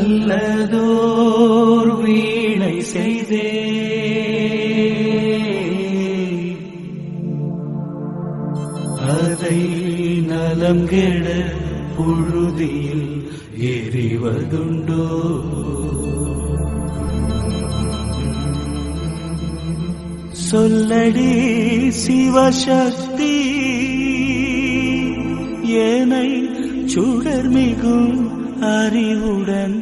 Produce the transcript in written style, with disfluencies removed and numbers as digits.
நல்லதோர் வீணை செய்தே அதை நலம் கெட புழுதியில் எறிவதுண்டோ சொல்லடி சிவசக்தி ஏனை சுடர்மிகும் அறிவுடன்